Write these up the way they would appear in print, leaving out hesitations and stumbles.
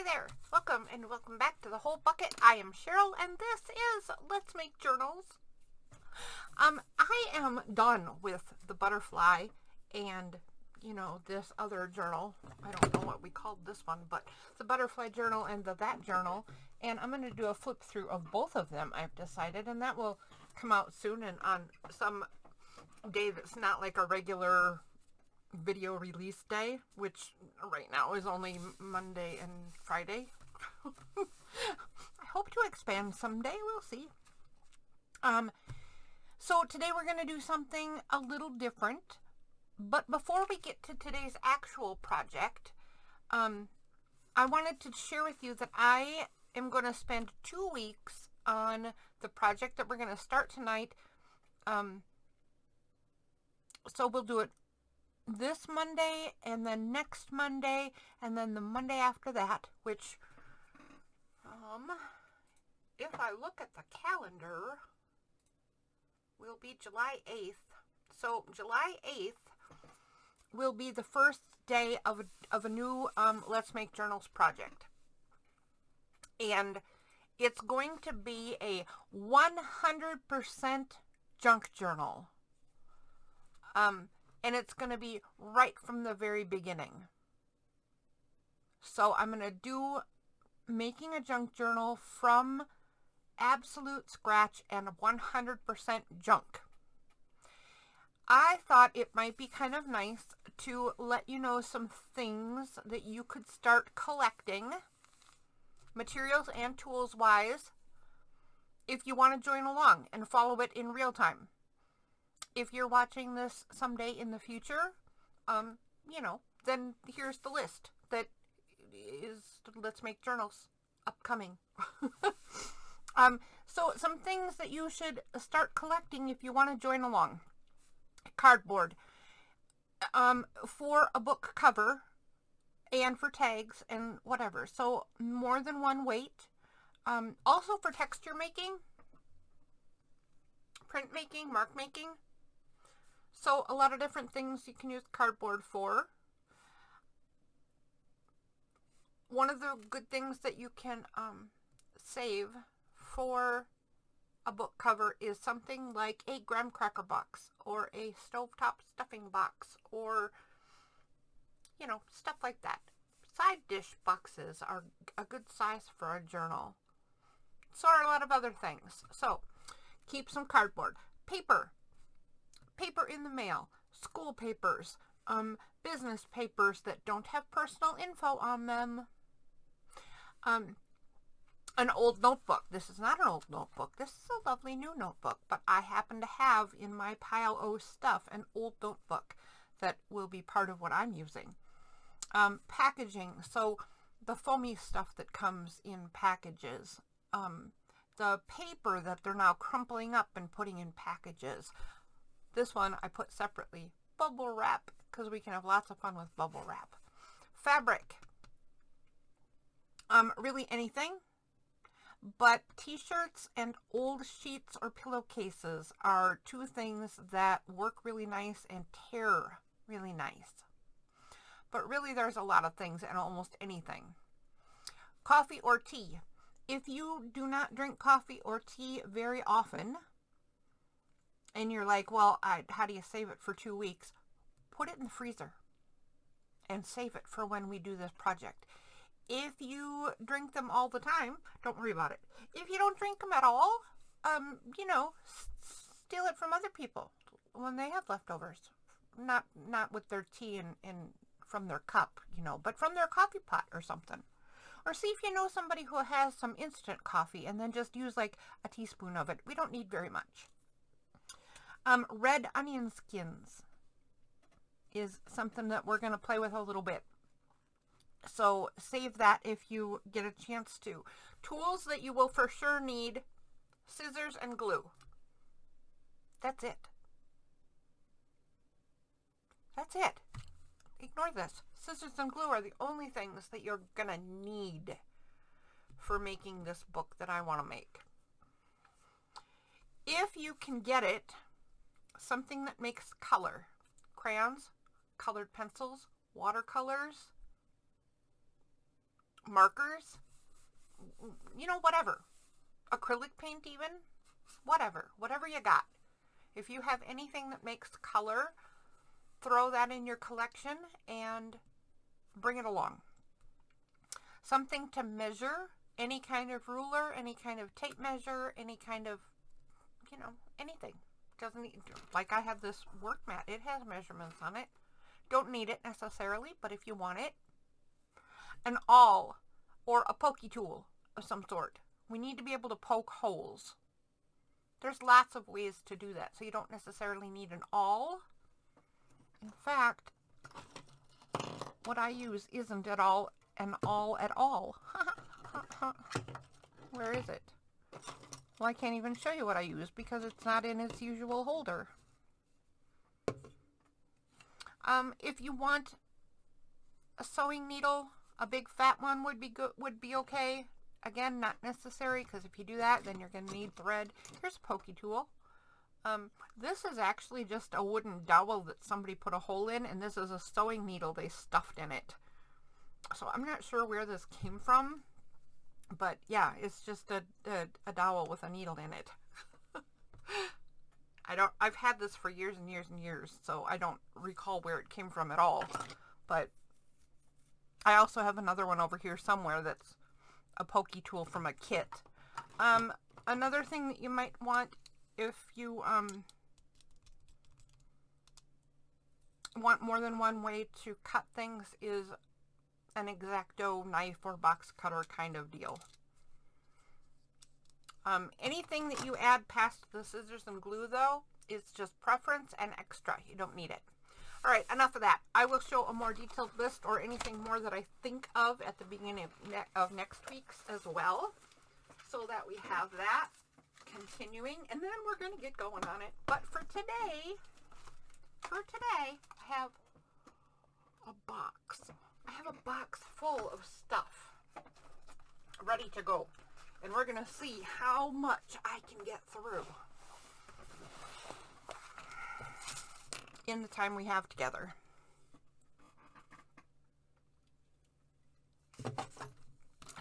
there, welcome and welcome back to The Whole Bucket. I am Cheryl and this is Let's Make Journals. I am done with the butterfly and, this other journal. I don't know what we called this one, but the butterfly journal and the that journal. And I'm going to do a flip through of both of them, I've decided, and that will come out soon and on some day that's not like a regular video release day, which right now is only Monday and Friday. I hope to expand someday. We'll see. So today we're going to do something a little different. But before we get to today's actual project, I wanted to share with you that I am going to spend 2 weeks on the project that we're going to start tonight. So we'll do it this Monday and then next Monday and then the Monday after that, which if I look at the calendar will be July 8th. So July 8th will be the first day of a new Let's Make Journals project. And it's going to be a 100% junk journal. And it's going to be right from the very beginning. So I'm going to do making a junk journal from absolute scratch and 100% junk. I thought it might be kind of nice to let you know some things that you could start collecting, materials and tools wise, if you want to join along and follow it in real time. If you're watching this someday in the future, then here's the list that is Let's Make Journals upcoming. So some things that you should start collecting if you want to join along. Cardboard for a book cover and for tags and whatever. So more than one weight. Also for texture making, print making, mark making. So a lot of different things you can use cardboard for. One of the good things that you can save for a book cover is something like a graham cracker box or a stovetop stuffing box or, stuff like that. Side dish boxes are a good size for a journal. So are a lot of other things. So keep some cardboard. Paper in the mail, school papers, business papers that don't have personal info on them, an old notebook. This is not an old notebook. This is a lovely new notebook, but I happen to have in my pile of stuff an old notebook that will be part of what I'm using. Packaging, so the foamy stuff that comes in packages, the paper that they're now crumpling up and putting in packages. This one I put separately. Bubble wrap, because we can have lots of fun with bubble wrap. Fabric. Really anything. But t-shirts and old sheets or pillowcases are two things that work really nice and tear really nice. But really there's a lot of things and almost anything. Coffee or tea. If you do not drink coffee or tea very often, and you're like, well, how do you save it for 2 weeks? Put it in the freezer and save it for when we do this project. If you drink them all the time, don't worry about it. If you don't drink them at all, steal it from other people when they have leftovers. Not with their tea and from their cup, but from their coffee pot or something. Or see if you know somebody who has some instant coffee and then just use like a teaspoon of it. We don't need very much. Red onion skins is something that we're going to play with a little bit. So save that if you get a chance to. Tools that you will for sure need: scissors and glue. That's it. That's it. Ignore this. Scissors and glue are the only things that you're going to need for making this book that I want to make. If you can get it, something that makes color. Crayons, colored pencils, watercolors, markers, you know, whatever. Acrylic paint even, whatever you got. If you have anything that makes color, throw that in your collection and bring it along. Something to measure, any kind of ruler, any kind of tape measure, any kind of, you know, anything. Doesn't need, like I have this work mat, it has measurements on it. Don't need it necessarily, but if you want it. An awl or a pokey tool of some sort. We need to be able to poke holes. There's lots of ways to do that, so you don't necessarily need an awl. In fact, what I use isn't at all an awl at all. Where is it? Well, I can't even show you what I use because it's not in its usual holder. If you want a sewing needle, a big fat one would be good, would be okay. Again, not necessary, because if you do that, then you're going to need thread. Here's a pokey tool. This is actually just a wooden dowel that somebody put a hole in, and this is a sewing needle they stuffed in it. So I'm not sure where this came from, but yeah, it's just a dowel with a needle in it. I've had this for years and years and years, so I don't recall where it came from at all. But I also have another one over here somewhere that's a pokey tool from a kit. Another thing that you might want if you want more than one way to cut things is an X-Acto knife or box cutter kind of deal. Anything that you add past the scissors and glue, though, is just preference and extra. You don't need it. All right, enough of that. I will show a more detailed list or anything more that I think of at the beginning of next week's as well, so that we have that continuing, and then we're going to get going on it. But for today, I have a box. I have a box full of stuff ready to go, and we're going to see how much I can get through in the time we have together.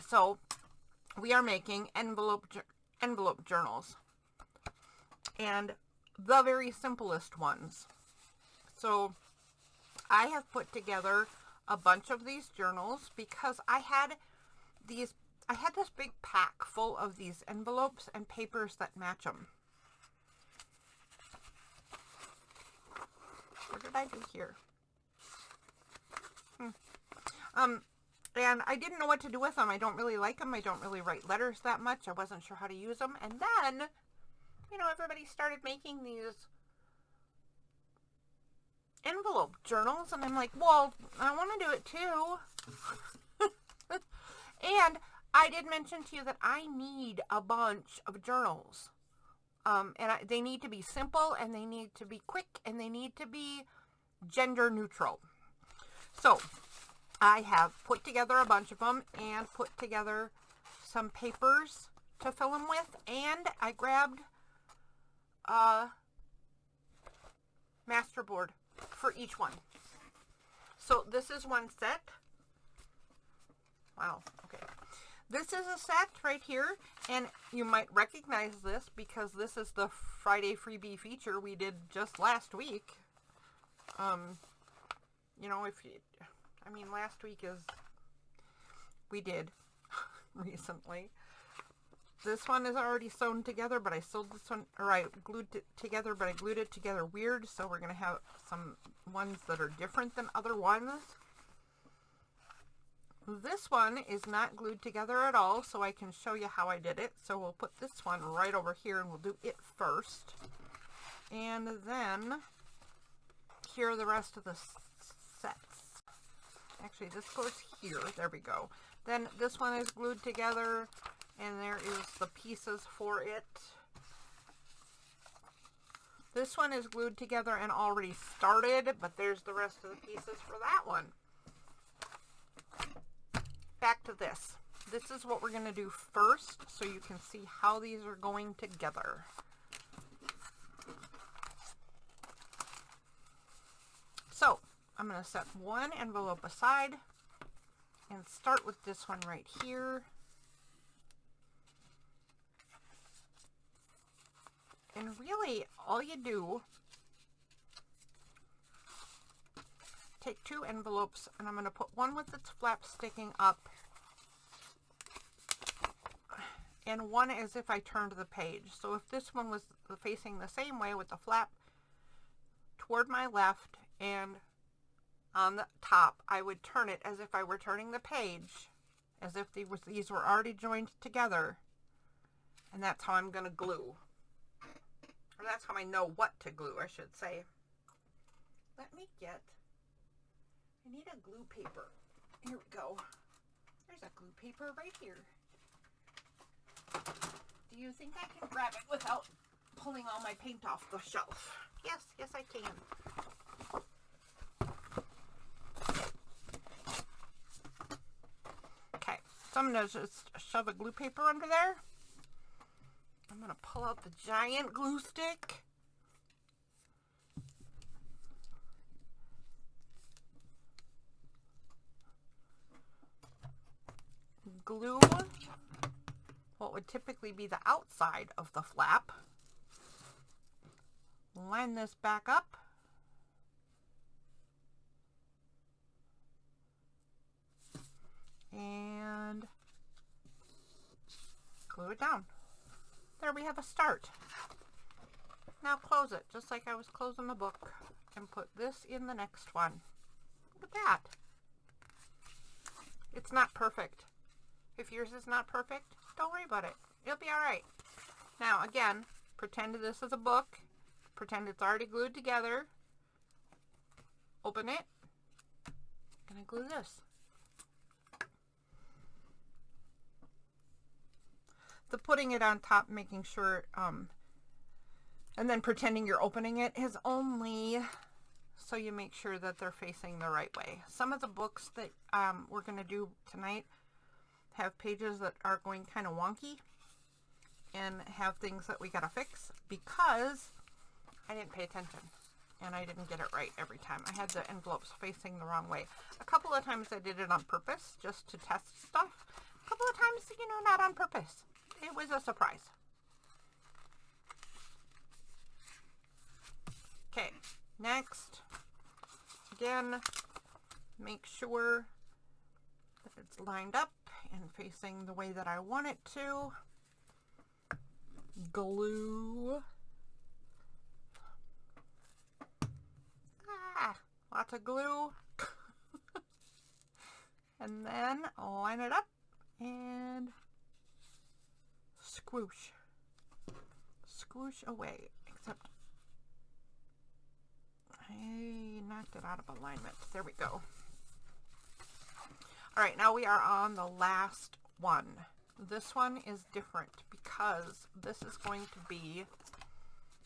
So we are making envelope journals, and the very simplest ones. So I have put together a bunch of these journals because I had this big pack full of these envelopes and papers that match them. What did I do here? And I didn't know what to do with them. I don't really like them. I don't really write letters that much. I wasn't sure how to use them. And then, you know, everybody started making these envelope journals. And I'm like, well, I want to do it too. And I did mention to you that I need a bunch of journals. They need to be simple, and they need to be quick, and they need to be gender neutral. So I have put together a bunch of them and put together some papers to fill them with, and I grabbed a master board for each one. So this is one set. Wow, okay. This is a set right here, and you might recognize this because this is the Friday freebie feature we did just last week. You know, last week we did recently. This one is already sewn together, but I sewed this one, or I glued it together, but I glued it together weird, so we're going to have some ones that are different than other ones. This one is not glued together at all, so I can show you how I did it. So we'll put this one right over here, and we'll do it first. And then, here are the rest of the sets. Actually, this goes here. There we go. Then this one is glued together, and there is the pieces for it. This one is glued together and already started, but there's the rest of the pieces for that one. Back to this. This is what we're going to do first, so you can see how these are going together. So I'm going to set one envelope aside, and start with this one right here. And really, all you do, take 2 envelopes, and I'm going to put one with its flap sticking up, and one as if I turned the page. So if this one was facing the same way with the flap toward my left and on the top, I would turn it as if I were turning the page, as if these were already joined together. And that's how I'm going to glue. Or that's how I know what to glue, I should say. I need a glue paper. Here we go. There's a glue paper right here. Do you think I can grab it without pulling all my paint off the shelf? Yes, yes I can. Okay, so I'm going to just shove a glue paper under there. I'm going to pull out the giant glue stick. Glue what would typically be the outside of the flap. Line this back up. And glue it down. There we have a start. Now close it, just like I was closing the book, and put this in the next one. Look at that. It's not perfect. If yours is not perfect, don't worry about it. It'll be alright. Now again, pretend this is a book. Pretend it's already glued together. Open it. I'm gonna glue this. The putting it on top, making sure, and then pretending you're opening it is only so you make sure that they're facing the right way. Some of the books that we're going to do tonight have pages that are going kind of wonky and have things that we got to fix because I didn't pay attention and I didn't get it right every time. I had the envelopes facing the wrong way. A couple of times I did it on purpose just to test stuff. A couple of times, you know, not on purpose. It was a surprise. Okay, next, again, make sure that it's lined up and facing the way that I want it to. Glue. Lots of glue. And then line it up and squoosh. Squoosh away. Except I knocked it out of alignment. There we go. Alright, now we are on the last one. This one is different because this is going to be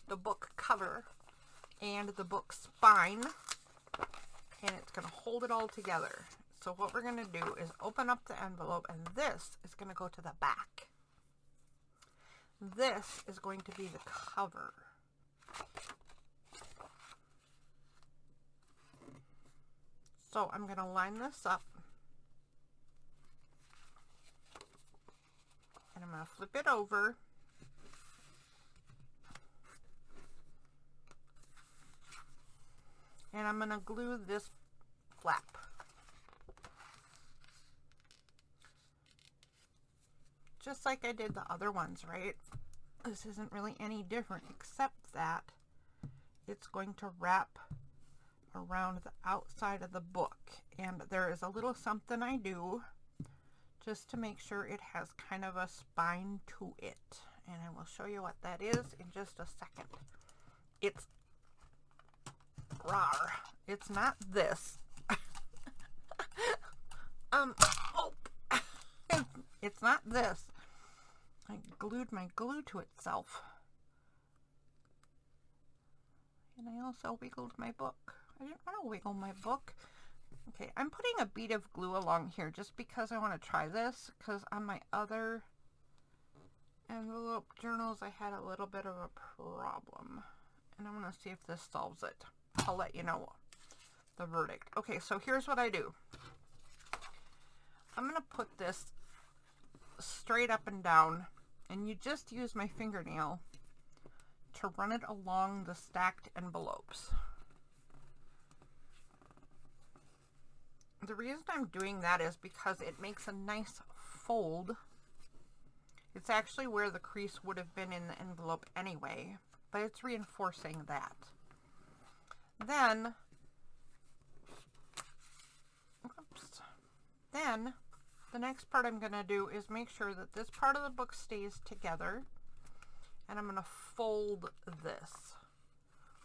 the book cover and the book spine, and it's going to hold it all together. So what we're going to do is open up the envelope, and this is going to go to the back. This is going to be the cover. So I'm going to line this up, and I'm going to flip it over. And I'm going to glue this flap. Just like I did the other ones, right? This isn't really any different except that it's going to wrap around the outside of the book. And there is a little something I do just to make sure it has kind of a spine to it. And I will show you what that is in just a second. It's rawr. It's not this. It's not this. I glued my glue to itself. And I also wiggled my book. I didn't want to wiggle my book. Okay, I'm putting a bead of glue along here just because I want to try this, because on my other envelope journals I had a little bit of a problem. And I'm going to see if this solves it. I'll let you know the verdict. Okay, so here's what I do. I'm going to put this straight up and down, and you just use my fingernail to run it along the stacked envelopes. The reason I'm doing that is because it makes a nice fold. It's actually where the crease would have been in the envelope anyway, but it's reinforcing that. Then, then the next part I'm going to do is make sure that this part of the book stays together, and I'm going to fold this.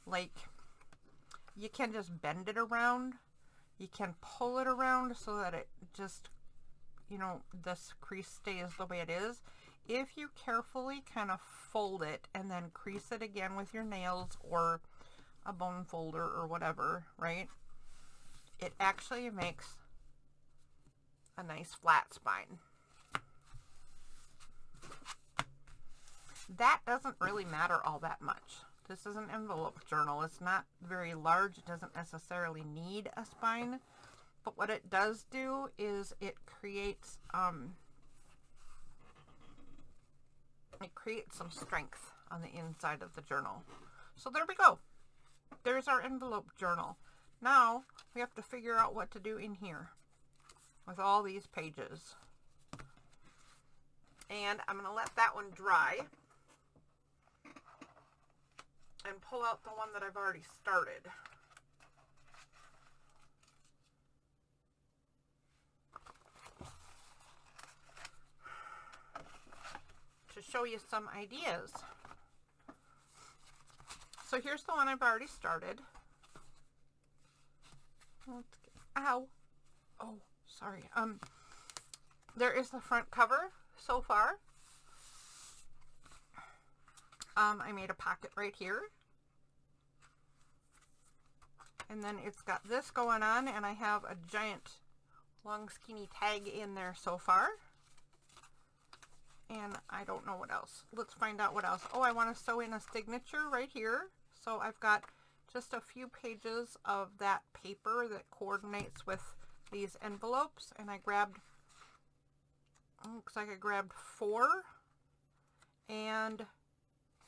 Like, you can just bend it around. You can pull it around so that it just, you know, this crease stays the way it is. If you carefully kind of fold it and then crease it again with your nails or a bone folder or whatever, right? It actually makes a nice flat spine. That doesn't really matter all that much. This is an envelope journal. It's not very large. It doesn't necessarily need a spine. But what it does do is it creates some strength on the inside of the journal. So there we go. There's our envelope journal. Now we have to figure out what to do in here with all these pages. And I'm going to let that one dry and pull out the one that I've already started. To show you some ideas. So here's the one I've already started. Ow. Oh, sorry. There is the front cover so far. I made a pocket right here. And then it's got this going on, and I have a giant long skinny tag in there so far. And I don't know what else. Let's find out what else. Oh, I want to sew in a signature right here. So I've got just a few pages of that paper that coordinates with these envelopes. And I grabbed, looks like I grabbed 4 and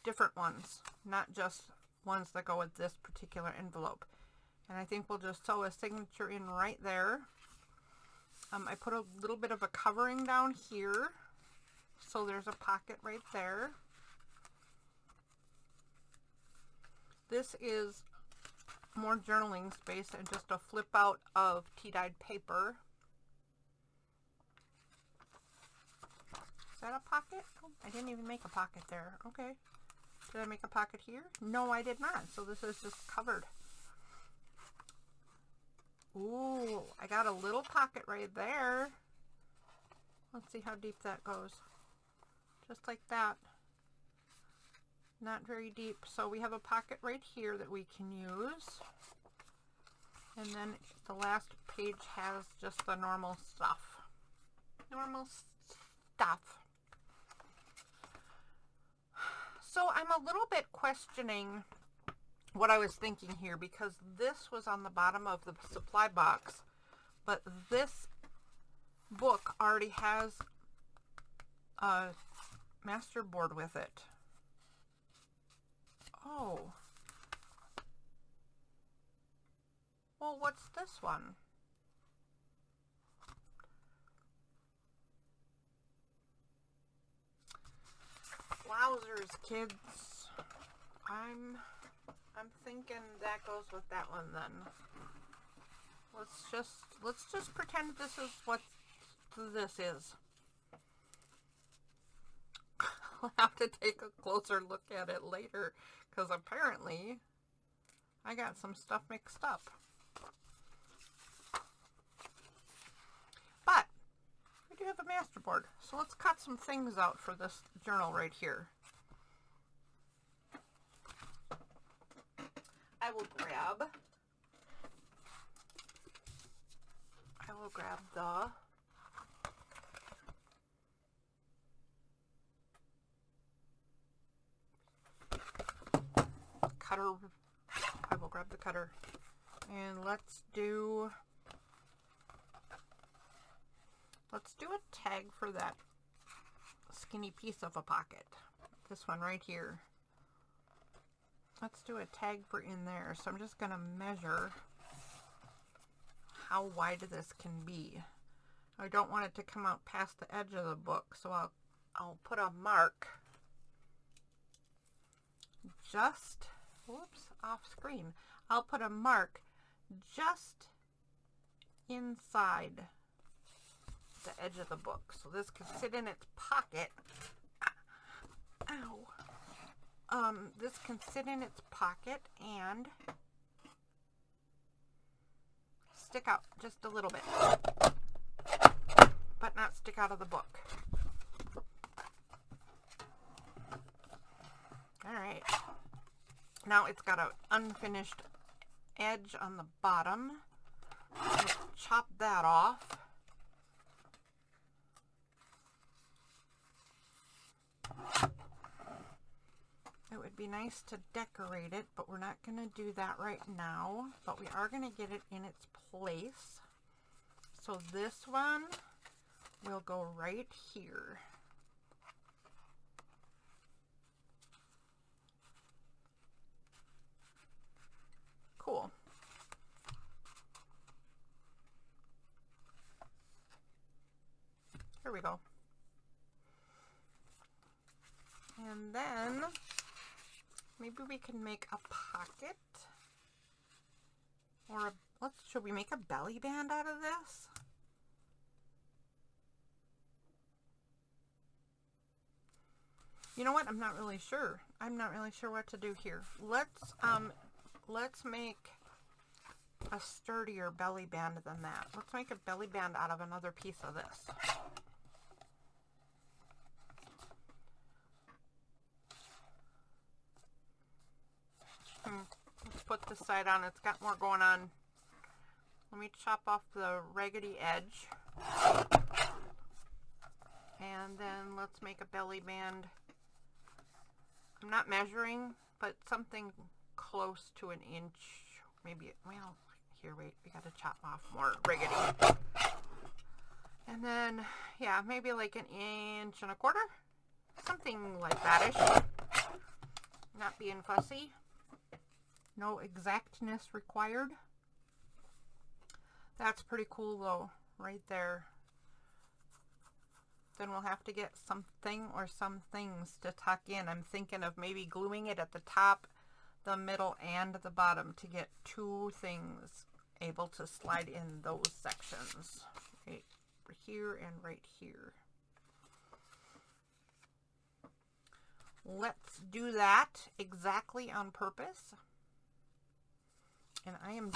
different ones, not just ones that go with this particular envelope. And I think we'll just sew a signature in right there. I put a little bit of a covering down here, so there's a pocket right there. This is more journaling space and just a flip out of tea-dyed paper. Is that a pocket? Oh, I didn't even make a pocket there. Okay. Did I make a pocket here? No, I did not. So this is just covered. Ooh, I got a little pocket right there. Let's see how deep that goes. Just like that. Not very deep. So we have a pocket right here that we can use. And then the last page has just the normal stuff. Normal stuff. So I'm a little bit questioning what I was thinking here, because this was on the bottom of the supply box, but this book already has a master board with it. Oh. Well, what's this one? Wowzers, kids. I'm thinking that goes with that one then. Let's just pretend this is what this is. I'll have to take a closer look at it later, because apparently I got some stuff mixed up. But we do have a master board, so let's cut some things out for this journal right here. I will grab the cutter. I will grab the cutter, and let's do let's do a tag for that skinny piece of a pocket. This one right here. Let's do a tag for in there. So I'm just going to measure how wide this can be. I don't want it to come out past the edge of the book, so I'll put a mark just, whoops, off screen. I'll put a mark just inside the edge of the book. So this can sit in its pocket. Ow. This can sit in its pocket and stick out just a little bit, but not stick out of the book. All right. Now it's got an unfinished edge on the bottom. Let's chop that off. It would be nice to decorate it, but we're not going to do that right now. But we are going to get it in its place. So this one will go right here. Cool. Here we go. And then maybe we can make a pocket, or should we make a belly band out of this? You know what? I'm not really sure. I'm not really sure what to do here. Let's make a sturdier belly band than that. Let's make a belly band out of another piece of this. Let's put this side on. It's got more going on. Let me chop off the raggedy edge. And then let's make a belly band. I'm not measuring, but something close to an inch. Maybe, well, here, wait, we got to chop off more raggedy. And then, yeah, maybe like 1.25 inches. Something like that-ish. Not being fussy. No exactness required. That's pretty cool though, right there. Then we'll have to get something or some things to tuck in. I'm thinking of maybe gluing it at the top, the middle, and the bottom to get two things able to slide in those sections. Right here and right here. Let's do that exactly on purpose. And I'm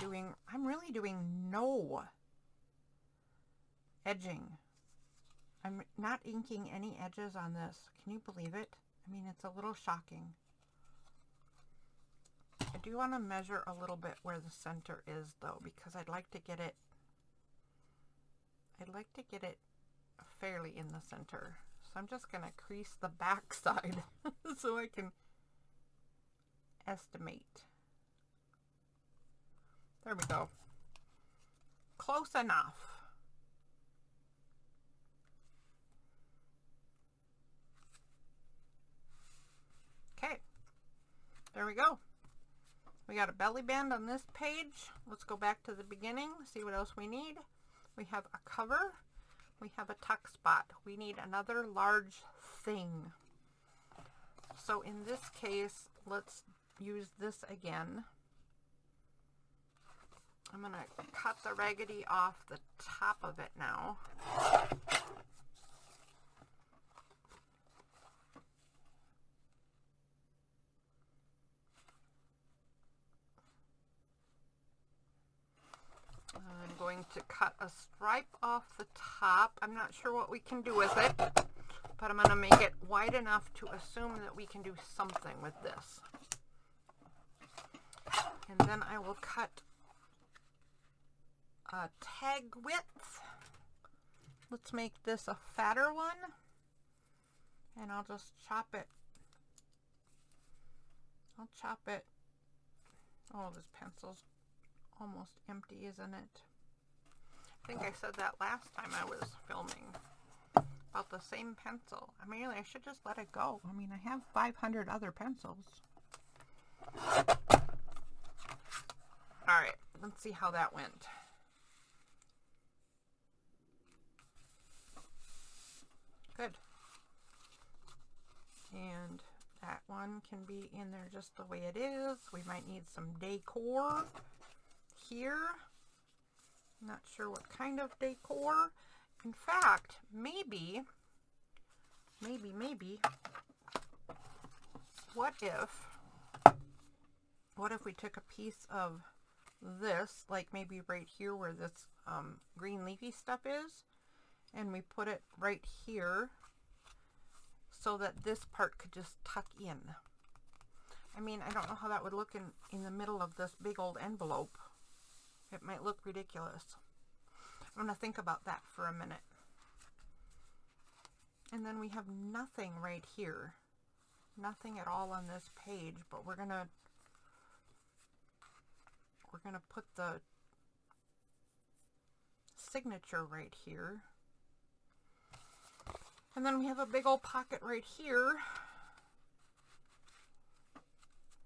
really doing no edging. I'm not inking any edges on this. Can you believe it? I mean, it's a little shocking. I do want to measure a little bit where the center is though, because I'd like to get it fairly in the center. So I'm just going to crease the back side so I can estimate. There we go. Close enough. Okay. There we go. We got a belly band on this page. Let's go back to the beginning, see what else we need. We have a cover. We have a tuck spot. We need another large thing. So in this case, let's use this again. I'm going to cut the raggedy off the top of it now. I'm going to cut a stripe off the top. I'm not sure what we can do with it, but I'm going to make it wide enough to assume that we can do something with this. And then I will cut a tag width. Let's make this a fatter one, and I'll just chop it. I'll chop it. Oh, this pencil's almost empty, isn't it? I think I said that last time I was filming about the same pencil. I mean, really, I should just let it go. I mean, I have 500 other pencils. All right, let's see how that went. Good. And that one can be in there just the way it is. We might need some decor here. Not sure what kind of decor. In fact, maybe, what if we took a piece of this, like maybe right here where this green leafy stuff is, and we put it right here so that this part could just tuck in. I mean, I don't know how that would look in the middle of this big old envelope. It might look ridiculous. I'm going to think about that for a minute. And then we have nothing right here. Nothing at all on this page, but we're gonna put the signature right here. And then we have a big old pocket right here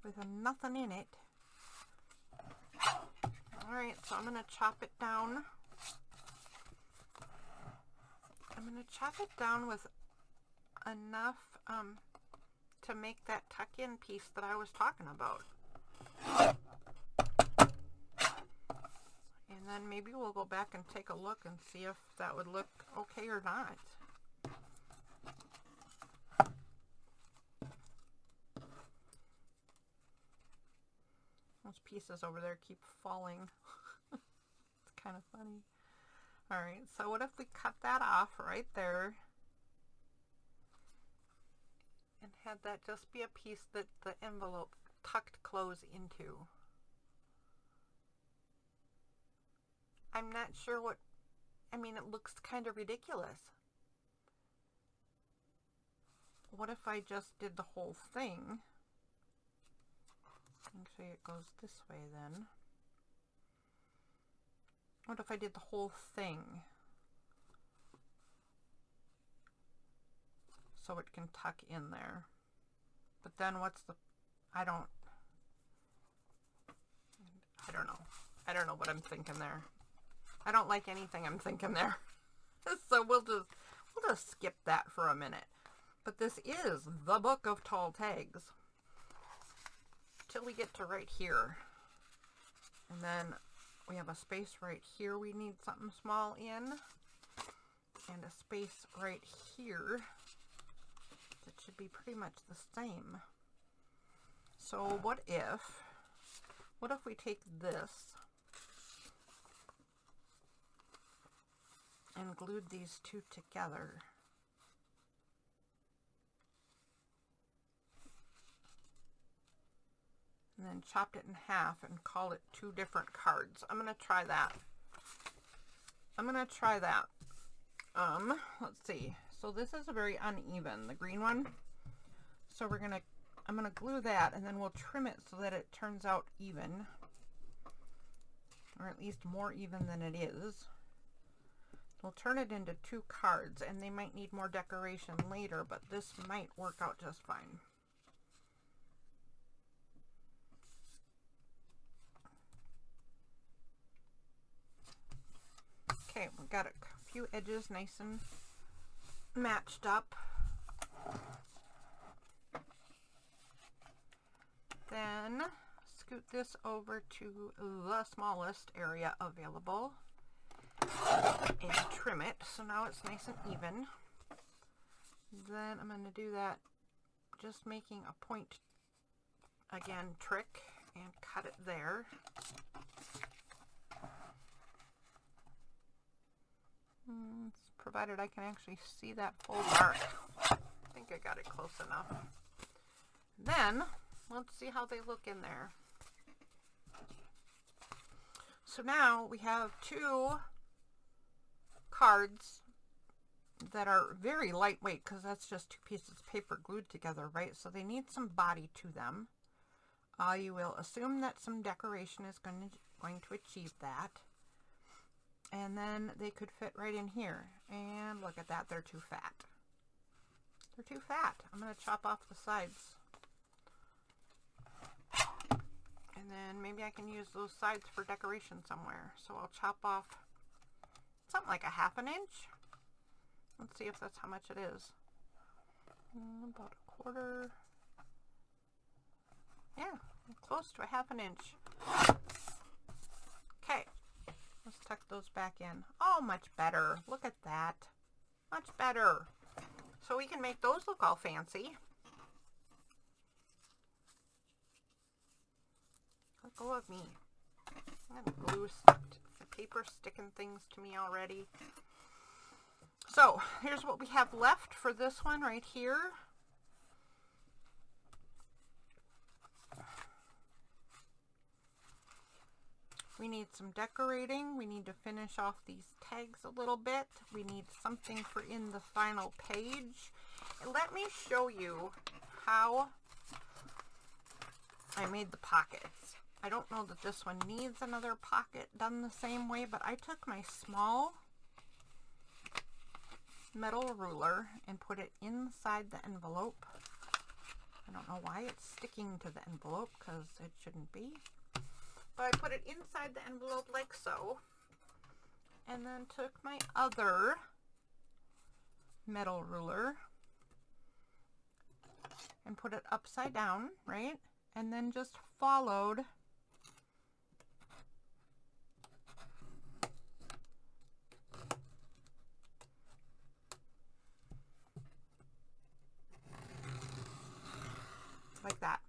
with nothing in it. Alright, so I'm going to chop it down. I'm going to chop it down with enough to make that tuck-in piece that I was talking about. And then maybe we'll go back and take a look and see if that would look okay or not. Those pieces over there keep falling. It's kind of funny. Alright, so what if we cut that off right there and had that just be a piece that the envelope tucked close into? I'm not sure what, I mean, it looks kind of ridiculous. What if I just did the whole thing? Actually, it goes this way then. What if I did the whole thing so it can tuck in there? But then what's the, I don't know. I don't know what I'm thinking there. I don't like anything I'm thinking there. So we'll just skip that for a minute. But this is the Book of Tall Tags. Till we get to right here. And then we have a space right here we need something small in. And a space right here that should be pretty much the same. So what if we take this and glued these two together? And then chopped it in half and called it two different cards. I'm going to try that. Let's see. So this is a very uneven, the green one. So I'm going to glue that and then we'll trim it so that it turns out even. Or at least more even than it is. We'll turn it into two cards and they might need more decoration later, but this might work out just fine. Okay, we've got a few edges nice and matched up. Then scoot this over to the smallest area available and trim it so now it's nice and even. Then I'm going to do that just making a point again trick and cut it there. Provided I can actually see that full mark. I think I got it close enough. Then, let's see how they look in there. So now we have two cards that are very lightweight because that's just two pieces of paper glued together, right? So they need some body to them. You will assume that some decoration is going to achieve that. And then they could fit right in here. And look at that, they're too fat. They're too fat. I'm going to chop off the sides. And then maybe I can use those sides for decoration somewhere. So I'll chop off something like a 1/2 inch. Let's see if that's how much it is. About 1/4. Yeah, close to a 1/2 inch. Okay, let's tuck those back in. Oh, much better. Look at that. Much better. So we can make those look all fancy. Let go of me. I'm gonna glue the paper sticking things to me already. So here's what we have left for this one right here. We need some decorating. We need to finish off these tags a little bit. We need something for in the final page. And let me show you how I made the pockets. I don't know that this one needs another pocket done the same way, but I took my small metal ruler and put it inside the envelope. I don't know why it's sticking to the envelope because it shouldn't be. But I put it inside the envelope like so, and then took my other metal ruler and put it upside down, right? And then just followed like that.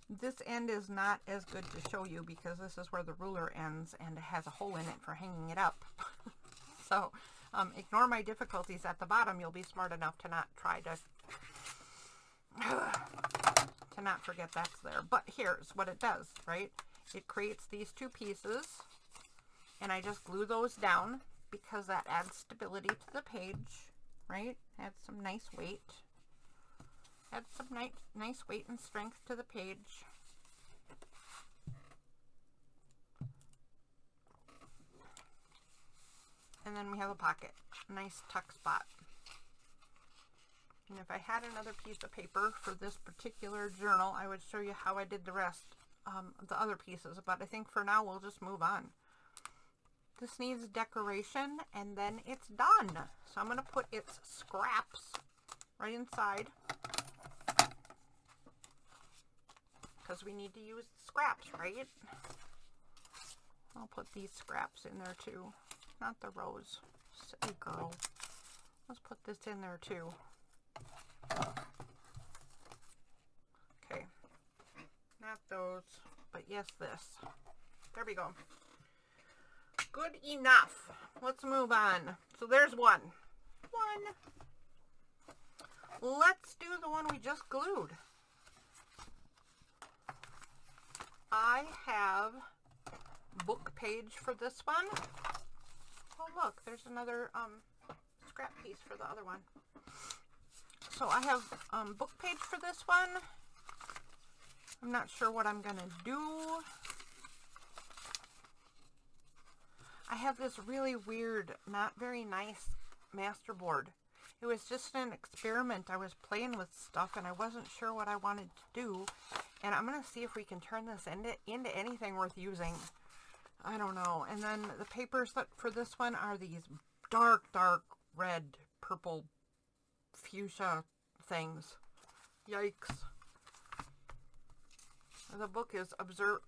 This end is not as good to show you because this is where the ruler ends and it has a hole in it for hanging it up. So ignore my difficulties at the bottom. You'll be smart enough to not try to not forget that's there. But here's what it does, right? It creates these two pieces and I just glue those down because that adds stability to the page, right? Adds some nice weight. Add some nice weight and strength to the page. And then we have a pocket, nice tuck spot. And if I had another piece of paper for this particular journal, I would show you how I did the rest of the other pieces. But I think for now we'll just move on. This needs decoration and then it's done. So I'm going to put its scraps right inside, because we need to use scraps, right? I'll put these scraps in there too. Not the rose. Silly girl. Let's put this in there too. Okay. Not those, but yes, this. There we go. Good enough. Let's move on. So there's one. Let's do the one we just glued. I have book page for this one. Oh look, there's another scrap piece for the other one. So I have book page for this one. I'm not sure what I'm gonna do. I have this really weird, not very nice masterboard. It was just an experiment. I was playing with stuff and I wasn't sure what I wanted to do. And I'm going to see if we can turn this into anything worth using. I don't know. And then the papers for this one are these dark red, purple, fuchsia things. Yikes. The book is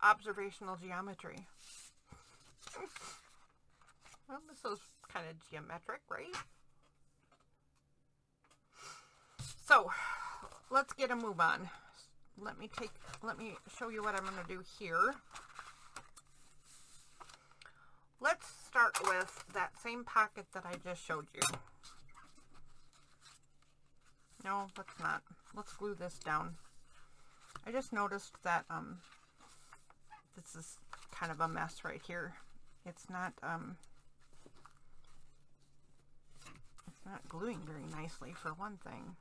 Observational Geometry. Well, this is kind of geometric, right? So, let's get a move on. Let me show you what I'm going to do here. Let's start with that same pocket that I just showed you. No, let's not. Let's glue this down. I just noticed that this is kind of a mess right here. It's not gluing very nicely, for one thing.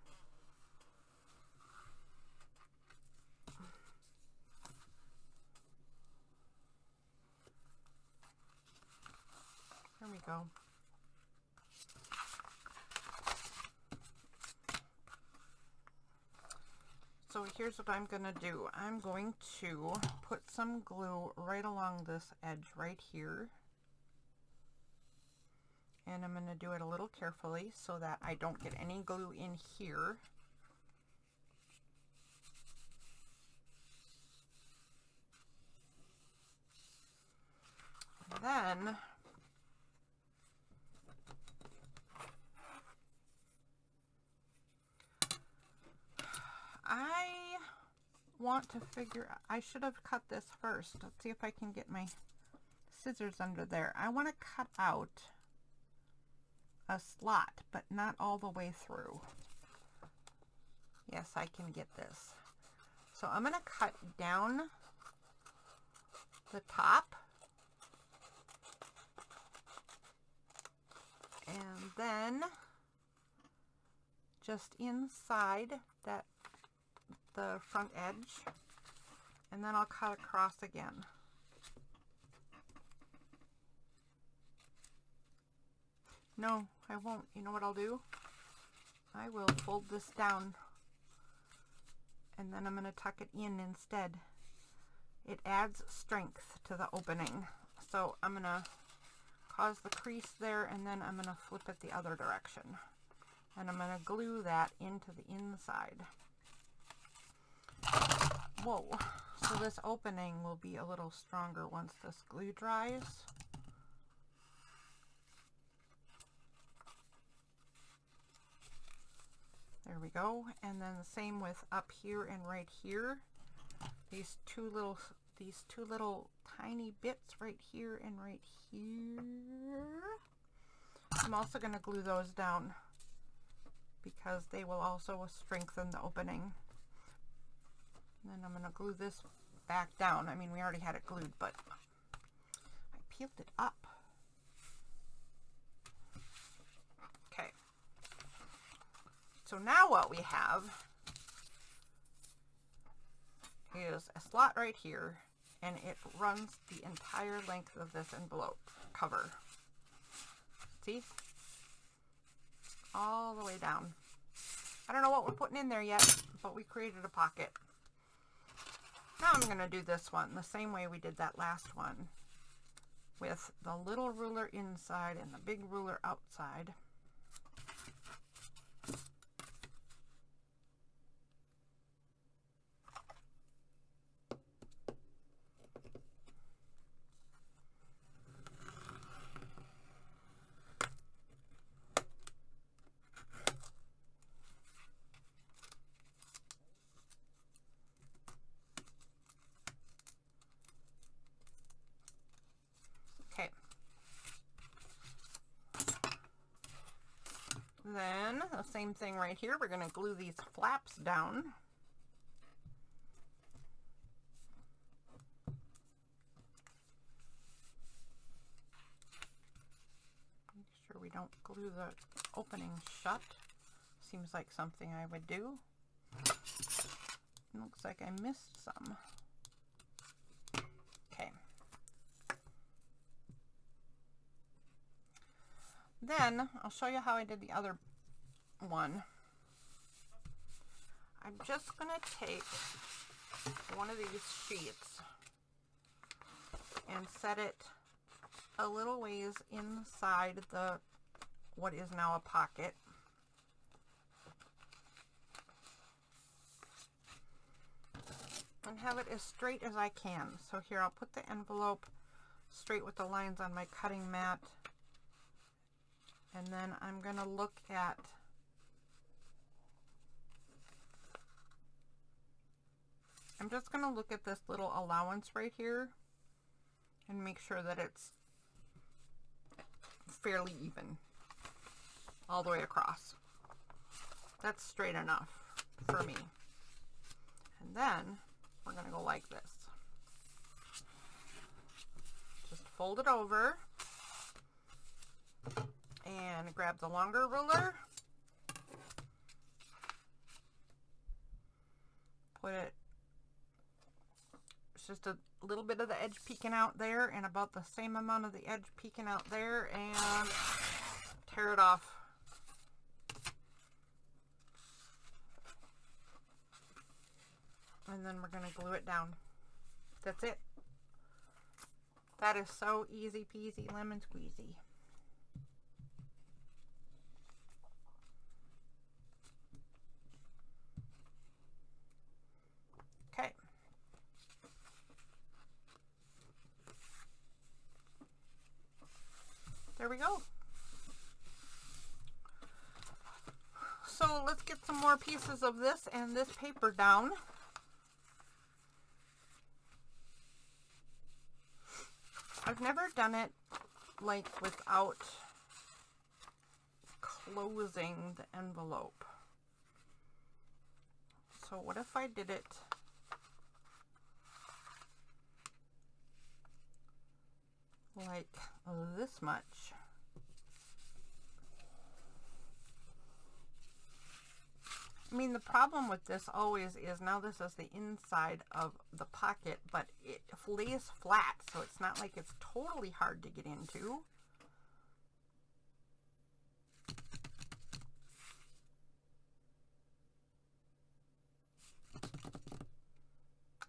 There we go. So here's what I'm going to do. I'm going to put some glue right along this edge right here. And I'm going to do it a little carefully so that I don't get any glue in here. Then I want to figure, I should have cut this first. Let's see if I can get my scissors under there. I want to cut out a slot, but not all the way through. Yes, I can get this. So I'm going to cut down the top. And then just inside that, the front edge, and then I'll cut across again. No, I won't. You know what I'll do? I will fold this down, and then I'm going to tuck it in instead. It adds strength to the opening. So I'm going to cause the crease there, and then I'm going to flip it the other direction. And I'm going to glue that into the inside. Whoa. So this opening will be a little stronger once this glue dries. There we go. And then the same with up here and right here. These two little tiny bits right here and right here. I'm also going to glue those down because they will also strengthen the opening. And then I'm going to glue this back down. I mean, we already had it glued, but I peeled it up. Okay. So now what we have is a slot right here, and it runs the entire length of this envelope cover. See? All the way down. I don't know what we're putting in there yet, but we created a pocket. Now I'm going to do this one the same way we did that last one, with the little ruler inside and the big ruler outside. Okay. Then the same thing right here. We're going to glue these flaps down. Make sure we don't glue the opening shut. Seems like something I would do. It looks like I missed some. Okay. Then I'll show you how I did the other one. I'm just going to take one of these sheets and set it a little ways inside the what is now a pocket. And have it as straight as I can. So here I'll put the envelope straight with the lines on my cutting mat. And then I'm going to look at this little allowance right here and make sure that it's fairly even all the way across. That's straight enough for me. And then we're going to go like this. Just fold it over and grab the longer ruler, put it just a little bit of the edge peeking out there and about the same amount of the edge peeking out there, and tear it off. And then we're going to glue it down. That's it. That is so easy peasy lemon squeezy. Okay. There we go. So let's get some more pieces of this and this paper down. I've never done it like without closing the envelope. So what if I did it like this much? I mean, the problem with this always is, now this is the inside of the pocket, but it lays flat, so it's not like it's totally hard to get into.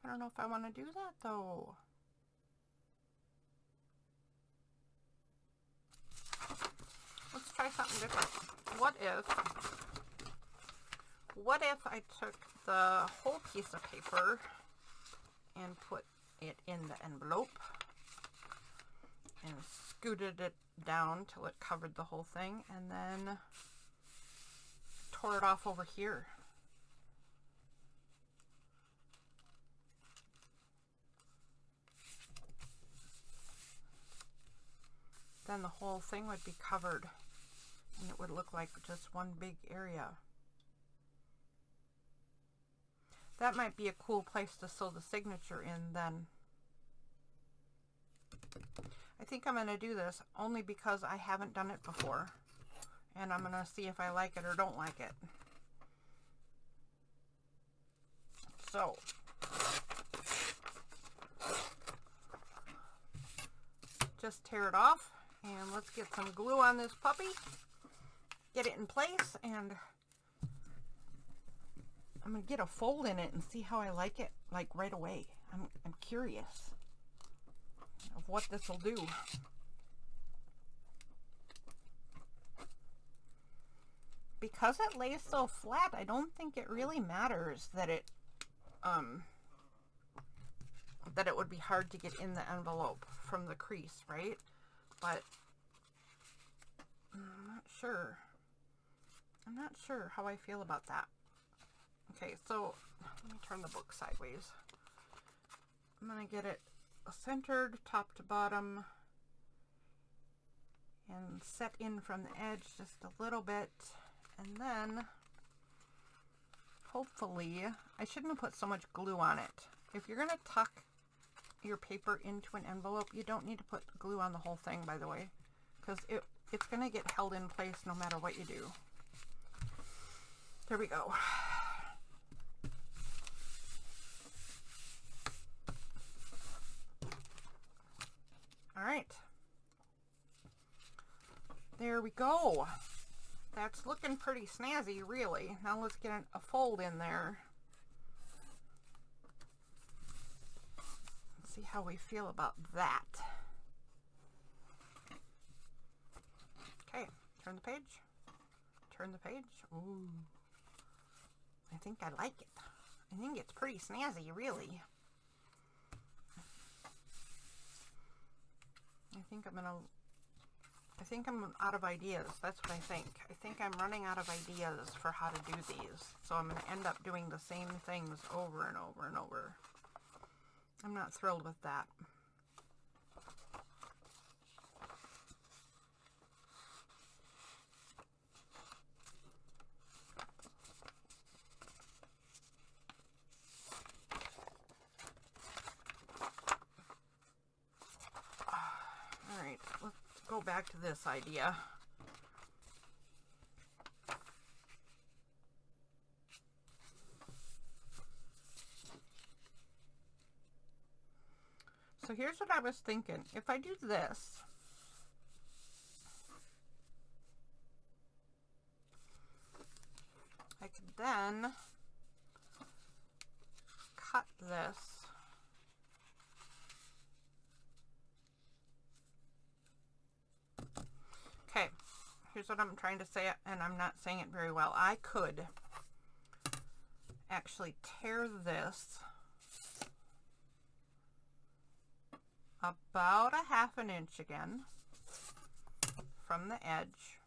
I don't know if I want to do that though. Let's try something different. What if I took the whole piece of paper and put it in the envelope and scooted it down till it covered the whole thing, and then tore it off over here? Then the whole thing would be covered and it would look like just one big area. That might be a cool place to sew the signature in then. I think I'm going to do this only because I haven't done it before. And I'm going to see if I like it or don't like it. So, just tear it off and let's get some glue on this puppy. Get it in place, and I'm going to get a fold in it and see how I like it, like right away. I'm curious of what this will do. Because it lays so flat, I don't think it really matters that it would be hard to get in the envelope from the crease, right? But I'm not sure. I'm not sure how I feel about that. Okay, so let me turn the book sideways. I'm going to get it centered top to bottom and set in from the edge just a little bit, and then hopefully, I shouldn't have put so much glue on it. If you're going to tuck your paper into an envelope, you don't need to put glue on the whole thing, by the way, because it's going to get held in place no matter what you do. There we go. All right. There we go. That's looking pretty snazzy, really. Now let's get a fold in there. Let's see how we feel about that. Okay, turn the page. Turn the page. Ooh. I think I like it. I think it's pretty snazzy, really. I think I'm out of ideas. That's what I think. I think I'm running out of ideas for how to do these. So I'm going to end up doing the same things over and over and over. I'm not thrilled with that. Alright, let's go back to this idea. So here's what I was thinking. If I do this, I could then cut this. Okay, here's what I'm trying to say, and I'm not saying it very well. I could actually tear this about a ½ inch again from the edge,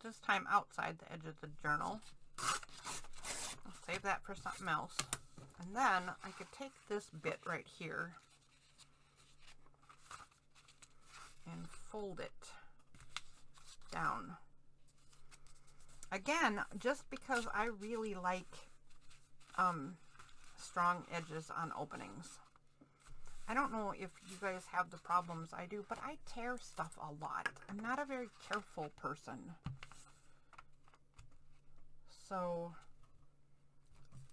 this time outside the edge of the journal. I'll save that for something else. And then I could take this bit right here and fold it down. Again, just because I really like strong edges on openings. I don't know if you guys have the problems I do, but I tear stuff a lot. I'm not a very careful person. So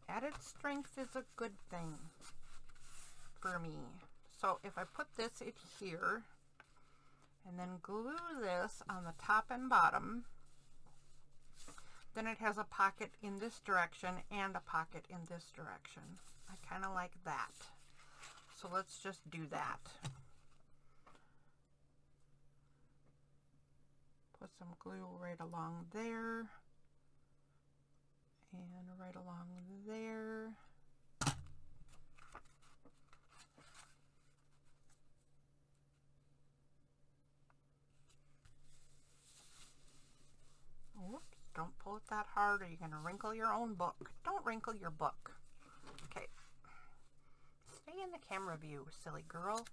added strength is a good thing for me. So if I put this in here and then glue this on the top and bottom, then it has a pocket in this direction and a pocket in this direction. I kind of like that. So let's just do that. Put some glue right along there and right along there. Whoops, don't pull it that hard or you're going to wrinkle your own book. Don't wrinkle your book. Okay. Stay in the camera view, silly girl.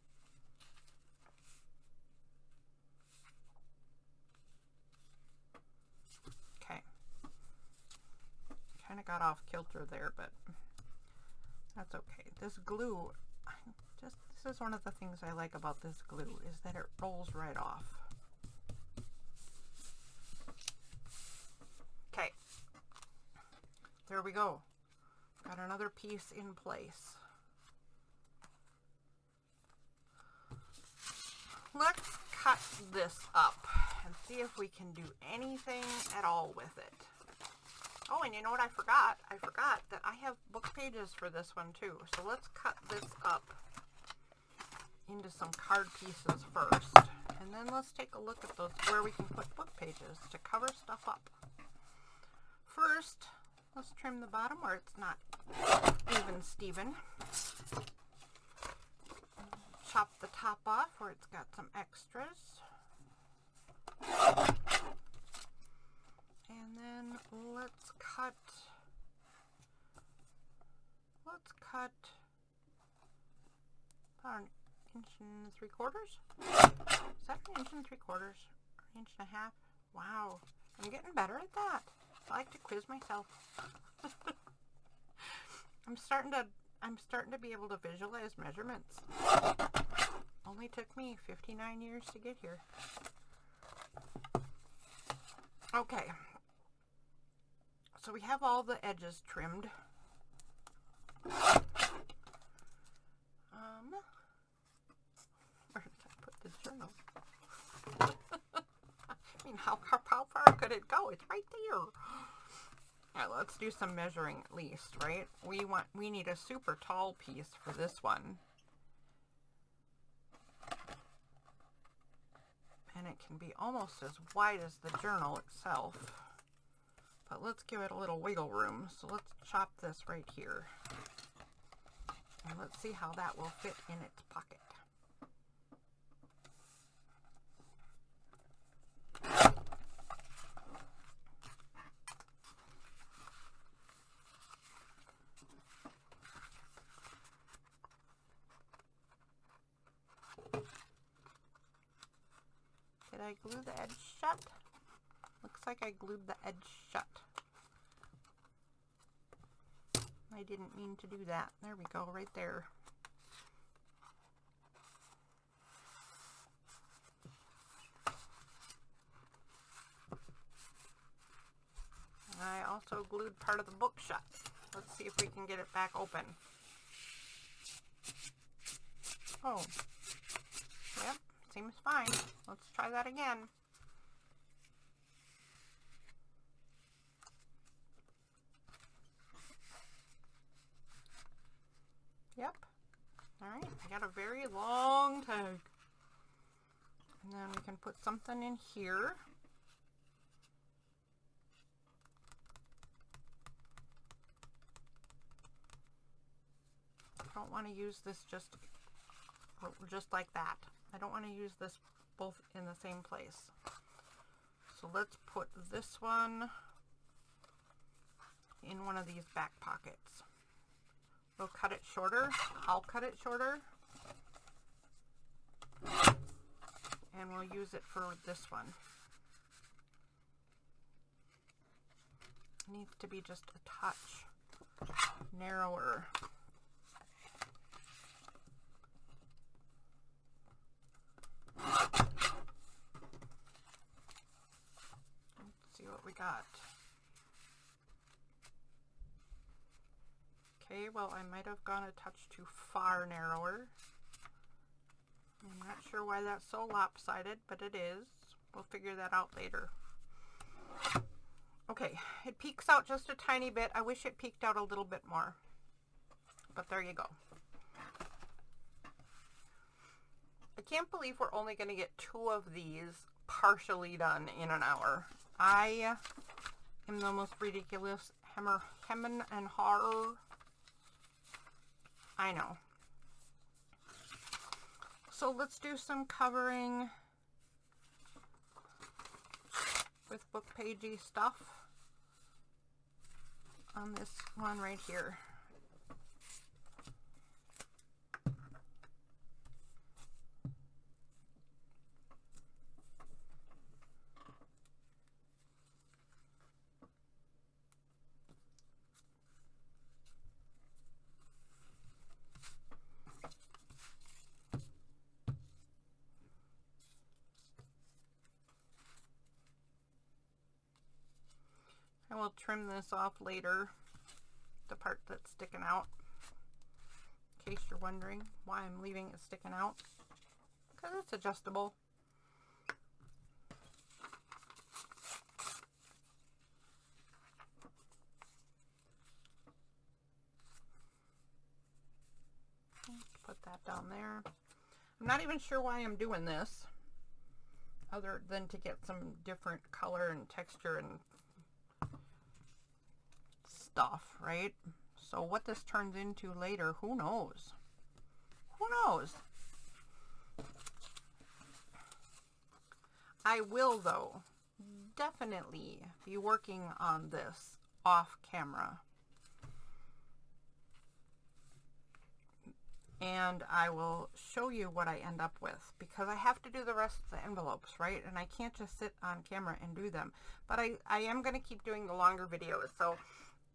Okay. Kind of got off kilter there, but that's okay. This glue, this is one of the things I like about this glue, is that it rolls right off. Okay. There we go. Got another piece in place. Let's cut this up and see if we can do anything at all with it. Oh, and you know what I forgot? I forgot that I have book pages for this one too. So let's cut this up into some card pieces first. And then let's take a look at those, where we can put book pages to cover stuff up. First, let's trim the bottom where it's not even Steven. Chop the top off where it's got some extras. And then let's cut about 1 3/4 inches. Is that 1 3/4 inches? Or 1 1/2 inches? Wow, I'm getting better at that. I like to quiz myself. I'm starting to be able to visualize measurements. Only took me 59 years to get here. Okay. So we have all the edges trimmed. Where did I put the journal? I mean, how far could it go? It's right there. All right, let's do some measuring at least, right? We need a super tall piece for this one. And it can be almost as wide as the journal itself. But let's give it a little wiggle room. So let's chop this right here. And let's see how that will fit in its pocket. Did I glue the edge shut? Looks like I glued the edge shut. I didn't mean to do that. There we go, right there. And I also glued part of the book shut. Let's see if we can get it back open. Oh, seems fine. Let's try that again. Yep. Alright, I got a very long tag. And then we can put something in here. I don't want to use this just like that. I don't want to use this both in the same place. So let's put this one in one of these back pockets. We'll cut it shorter. I'll cut it shorter. And we'll use it for this one. It needs to be just a touch narrower. Let's see what we got. Okay, well, I might have gone a touch too far narrower. I'm not sure why that's so lopsided, but it is. We'll figure that out later. Okay, it peeks out just a tiny bit. I wish it peeked out a little bit more, but there you go. I can't believe we're only going to get 2 of these partially done in an hour. I am the most ridiculous hemming and horror. I know. So let's do some covering with book pagey stuff on this one right here. I will trim this off later, the part that's sticking out, in case you're wondering why I'm leaving it sticking out, because it's adjustable. Put that down there. I'm not even sure why I'm doing this, other than to get some different color and texture and stuff, right? So what this turns into later, who knows? Who knows? I will, though, definitely be working on this off camera. And I will show you what I end up with, because I have to do the rest of the envelopes, right? And I can't just sit on camera and do them. But I am going to keep doing the longer videos. So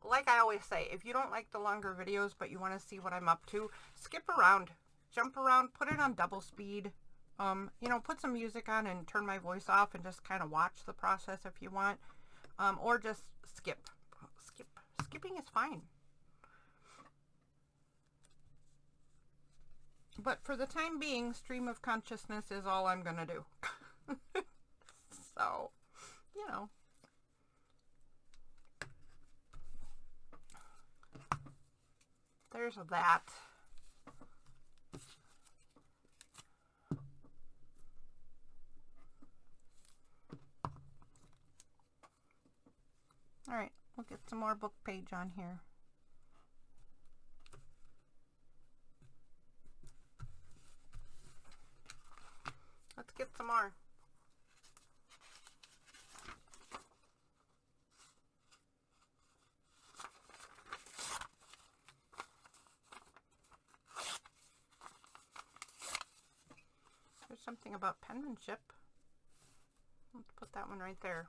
like I always say, if you don't like the longer videos, but you want to see what I'm up to, skip around, jump around, put it on double speed, you know, put some music on and turn my voice off and just kind of watch the process if you want, or just skip. Skipping is fine. But for the time being, stream of consciousness is all I'm going to do. So, you know. There's that. All right, we'll get some more book page on here. Let's get some more. There's something about penmanship. Let's put that one right there.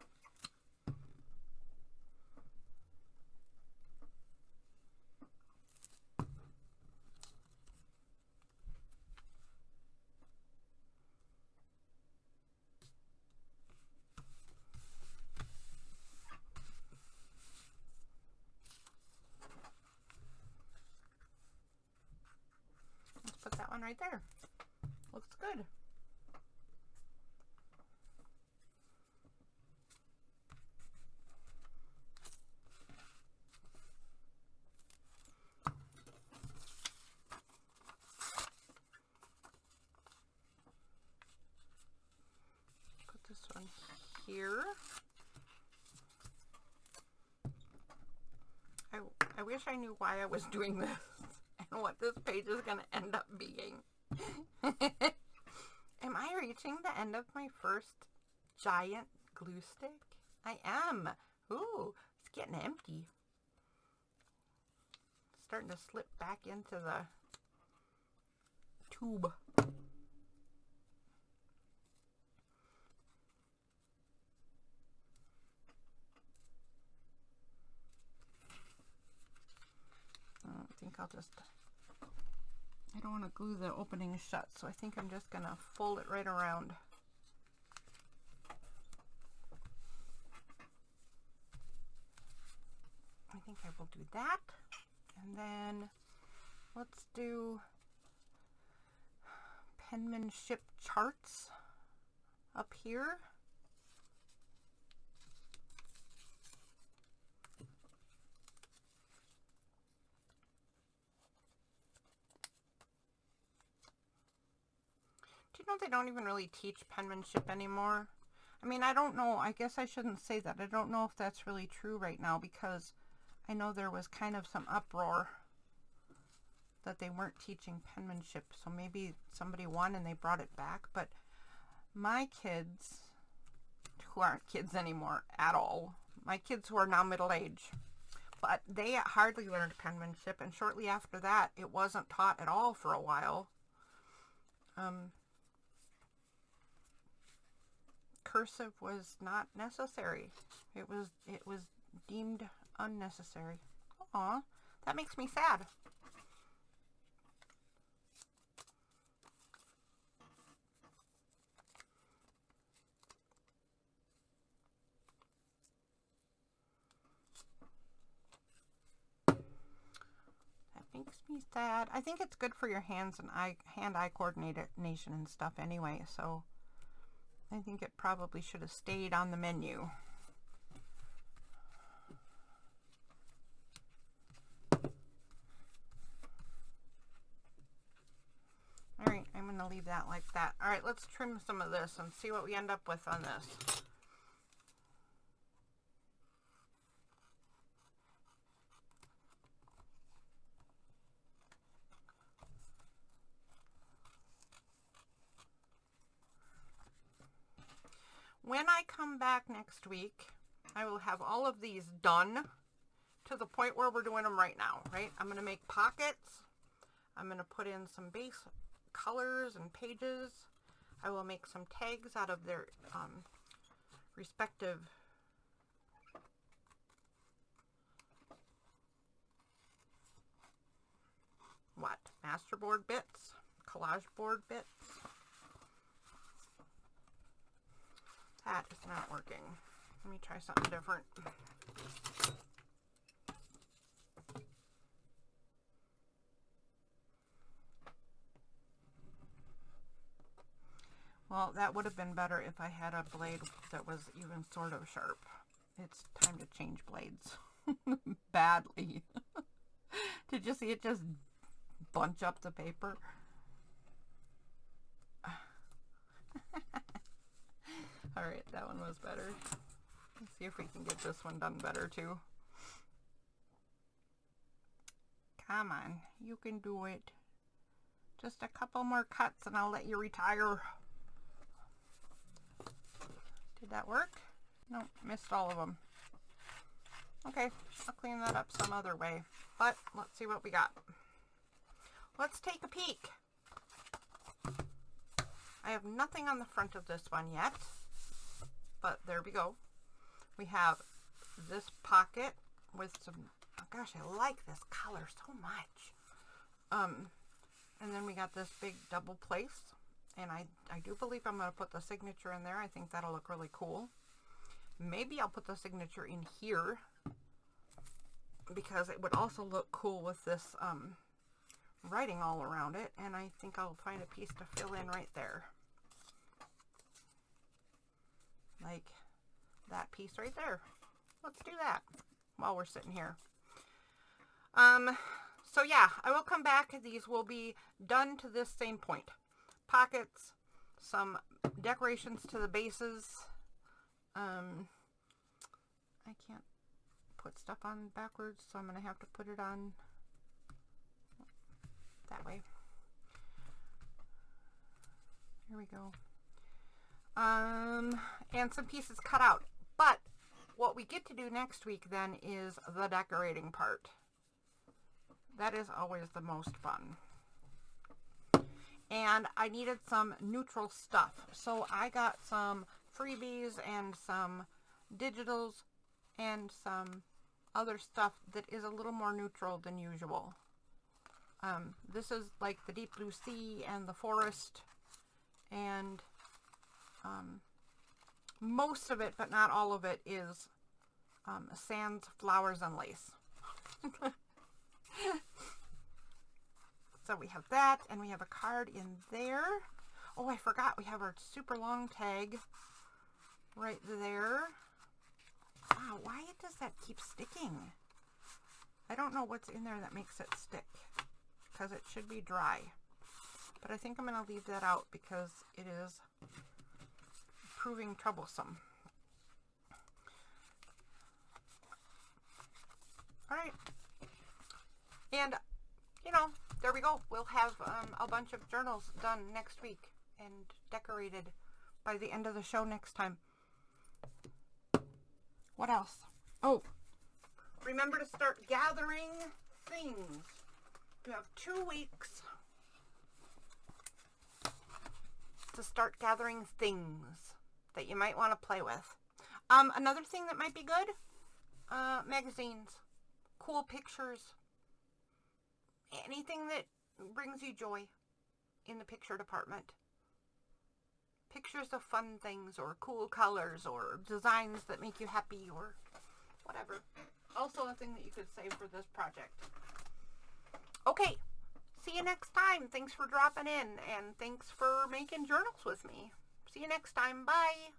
Let's put that one right there. Looks good. here. I wish I knew why I was doing this and what this page is going to end up being. Am I reaching the end of my first giant glue stick? I am. Ooh, it's getting empty. It's starting to slip back into the tube. I think I'll just, I don't want to glue the opening shut, so I think I'm just going to fold it right around. I think I will do that. And then let's do penmanship charts up here. Do you know they don't even really teach penmanship anymore? I mean, I don't know. I guess I shouldn't say that. I don't know if that's really true right now, because I know there was kind of some uproar that they weren't teaching penmanship. So maybe somebody won and they brought it back. But my kids, who aren't kids anymore at all, my kids who are now middle-aged, but they hardly learned penmanship. And shortly after that, it wasn't taught at all for a while. Cursive was not necessary. It was deemed unnecessary. Aw, that makes me sad. That makes me sad. I think it's good for your hands and hand-eye coordination and stuff anyway, so I think it probably should have stayed on the menu. Alright, I'm going to leave that like that. Alright, let's trim some of this and see what we end up with on this. When I come back next week, I will have all of these done to the point where we're doing them right now, right? I'm going to make pockets. I'm going to put in some base colors and pages. I will make some tags out of their respective masterboard bits, collage board bits. That is not working. Let me try something different. Well, that would have been better if I had a blade that was even sort of sharp. It's time to change blades. Badly. Did you see it just bunch up the paper? Alright, that one was better. Let's see if we can get this one done better too. Come on, you can do it. Just a couple more cuts and I'll let you retire. Did that work? No, missed all of them. Okay, I'll clean that up some other way. But let's see what we got. Let's take a peek. I have nothing on the front of this one yet. But there we go. We have this pocket with some, oh gosh, I like this color so much. And then we got this big double place. And I do believe I'm going to put the signature in there. I think that'll look really cool. Maybe I'll put the signature in here, because it would also look cool with this writing all around it. And I think I'll find a piece to fill in right there. Like that piece right there. Let's do that while we're sitting here. So yeah, I will come back. These will be done to this same point. Pockets, some decorations to the bases, I can't put stuff on backwards, so I'm going to have to put it on that way. Here we go. And some pieces cut out. But what we get to do next week then is the decorating part. That is always the most fun. And I needed some neutral stuff. So I got some freebies and some digitals and some other stuff that is a little more neutral than usual. This is like the deep blue sea and the forest, and most of it, but not all of it, is sands, flowers, and lace. So we have that, and we have a card in there. Oh, I forgot, we have our super long tag right there. Wow, why does that keep sticking? I don't know what's in there that makes it stick, because it should be dry. But I think I'm going to leave that out because it is proving troublesome. Alright. And, you know, there we go. We'll have a bunch of journals done next week and decorated by the end of the show next time. What else? Oh, remember to start gathering things. You have 2 weeks to start gathering things that you might want to play with. Another thing that might be good, magazines, cool pictures, anything that brings you joy in the picture department. Pictures of fun things or cool colors or designs that make you happy or whatever. Also a thing that you could save for this project. Okay, see you next time. Thanks for dropping in, and thanks for making journals with me. See you next time. Bye.